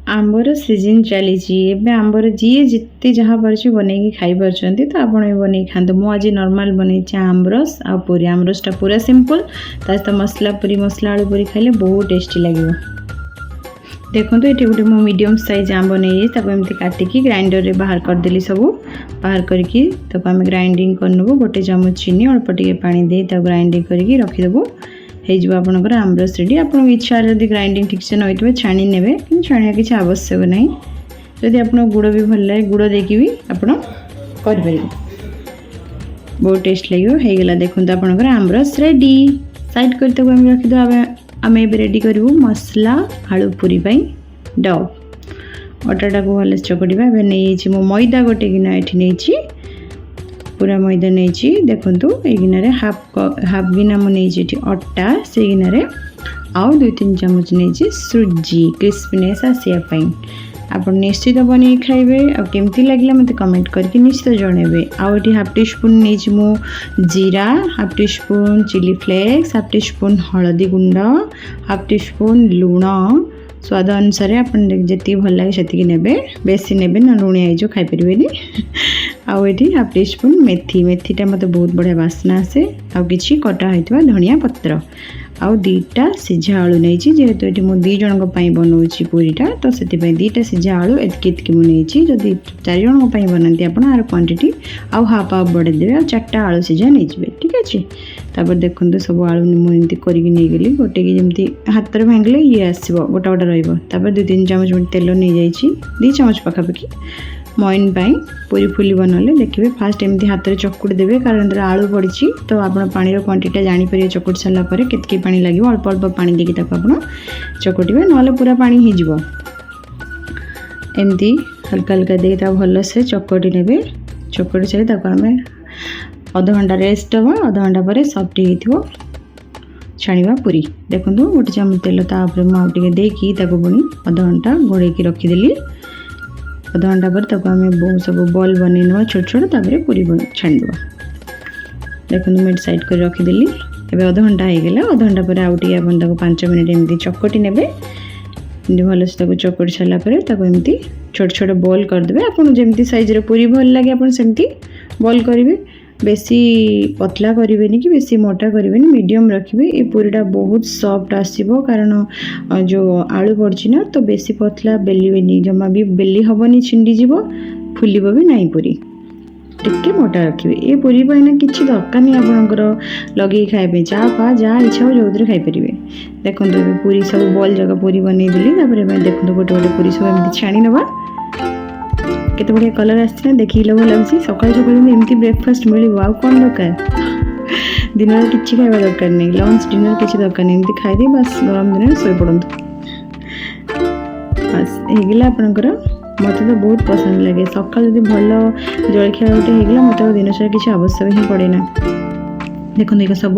आंबर season चली आंबर जी जिते जहाँ पार्छ बनई खाई पार्टी तो आप बन खाते मुझे आज नॉर्मल बनई आमरस आ पूरी आमरसटा पूरा सिंपल तो मसला पूरी मसला आलू पूरी खाइले बहुत टेस्टी लगे। देखो ये गोटे मो मीडियम साइज आंब नहीं एमती काटिकी ग्राइंडर रे बाहर करदेली सब बाहर करके आम ग्राइंडिंग करनबू गोटे चामच चीनी अल्प टे पानी दे ग्राइंडिंग करके रखीदेबू हो आपंकर आमरस रेडी। आप इच्छा जब ग्राइंडिंग ठीक से नई छाणी ने कि छाणिया किसी आवश्यक ना जदि आप गुड़ भी भल लगे गुड़ देकी भी आपरे बहुत टेस्ट लगे होगा। देखो आपंकर आमरस रेडी साइड कर रखीद आम ए रेडी करूँ मसला आलू पूरी डो अटाटा को भले चकटा नहीं मो मैदा गोटे गिना ये पूरा मैदा नहीं देखूँ ये गिनारे हाफ गिना मुझे अटा से गिनारे आउ 2-3 चामच नहीं सुजी क्रिस्पीनेस आसापी आप निश्चित बन खाइबे आमती लगे मत कमेंट करके निश्चित जनइबे। आउे हाफ टी स्पून नहीं मु जीरा half teaspoon chilli flakes half teaspoon हलदी गुंड हाफ टी स्पून लुण स्वाद अनुसार आप जी भल लगे से ने बेसी ने ना लुणिया जो खाईपर आउे हाफ टी स्पून मेथी मेथीटा मत बहुत बढ़िया बास्ना आसे आउ कटा होता धनिया पत्र आउ 2टा सीझा आलू नहीं जेहेतु ये मुझे 2 जन बनाऊँगी पूरीटा तो से 2टा सीझा आलू एतकी मुझे जदि 4 जन बनाती आप आर क्वांटिटी आउ हाफ हाफ बढ़ेदेवे आ 4टा आलू सीझा नहीं ठीक अच्छे। तापर देखो सब आलू मुझे करके गली गोटे जमी हाथ में भांगे ये आसो गोटा गोटा रहा 2-3 चामच तेल नहीं जाइए 2 चामच पखापाखि मईन पूरी फुली बनले देखिए फास्ट एमती हाथ में चकुट देवे कारण आलू पड़ी तो आप पानी क्वांटिटी जानीपर चकुट सारापर केतकी पानी लगे अल्प अल्प पानी देकी आप चकुटे ना पूरा पानी हो एमती हल्का हल्का दे भल से चकटी ने चकटी सारी आम अध घंटा रेस्ट दबा अध घंटा पर सफ्ट हो छाणा पूरी देखो गोटे चामच तेल तापर मुझे देकी पुणी अध घंटा घोड़े रखीदेली अध घंटा पर आम सब बॉल बनवा छोट छोट तापर पूरी छाणीद देखो मुझे साइड कर रखीदेली एवं अध घंटा होगला अध घंटा पर आउटे 5 मिनट एमती चकटी ने भल से चकटी सारापर एमती छोट छोट बॉल करदे आप जमी साइज पूरी भल लगे आप बॉल करेंगे बेसी पतला करेंगे कि बेसी मोटा करेंगे मीडियम रखिए ये पूरीटा बहुत सॉफ्ट आसो कारण जो आलू पड़ी ना तो बेसी पतला बेलिबे जमा भी बेली हेनी छिंडीज फुलब भी ना पूरी टिके मोटा रखिए ये पूरी ना किसी दरकार नहीं आपंकर लगे खाइबे चा जहाँ इच्छा हो जो खाईपर देखो पूरी सब बॉल जगह पूरी बनईदेली देखो गोटे गोटे पूरी सब एमती छाणी नवा केते बढ़िया कलर आसी देखिए लोभ लगे सकाल सकाल एमती ब्रेकफास्ट मिल आउ कौन दरकार दिन में किसी खावा दरकार नहीं लंच डिनर किसी दरकार नहीं एमती खाईदे बस गरम दिन शो पड़त बस होगला आपंकर मत तो बहुत पसंद लगे सका जब भल जलखिया गोटे होगला मत दिन सारा किसी आवश्यक ही पड़े ना। देखो ये सब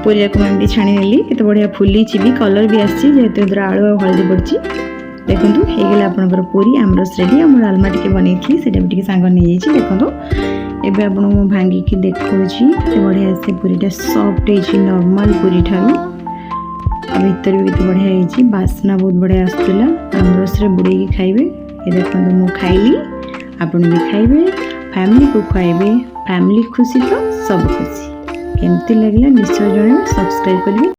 पूरी को छाणी नेली केते बढ़िया फुली भी कलर भी आसी जेहेतु आलू और हल्दी पड़ी देखो होगला आपंकर पूरी आमरस रेडी आम डालमा टे बनई से सांग नहीं जाइए देखो एवं आपको भांगिकी देखा बढ़िया से पूरीटा सॉफ्ट हो नॉर्मल पूरी ठारू भीतर भी केते बढ़िया होती बास्ना बहुत बढ़िया आसूला आमरस बुड़े खाइबे ये देखो मु खाइली आपण भी खाइबे फैमिली को खुआइबे फैमिली खुशी तो सब खुशी केमती लगला निश्चय जन सब्सक्राइब करेंगे।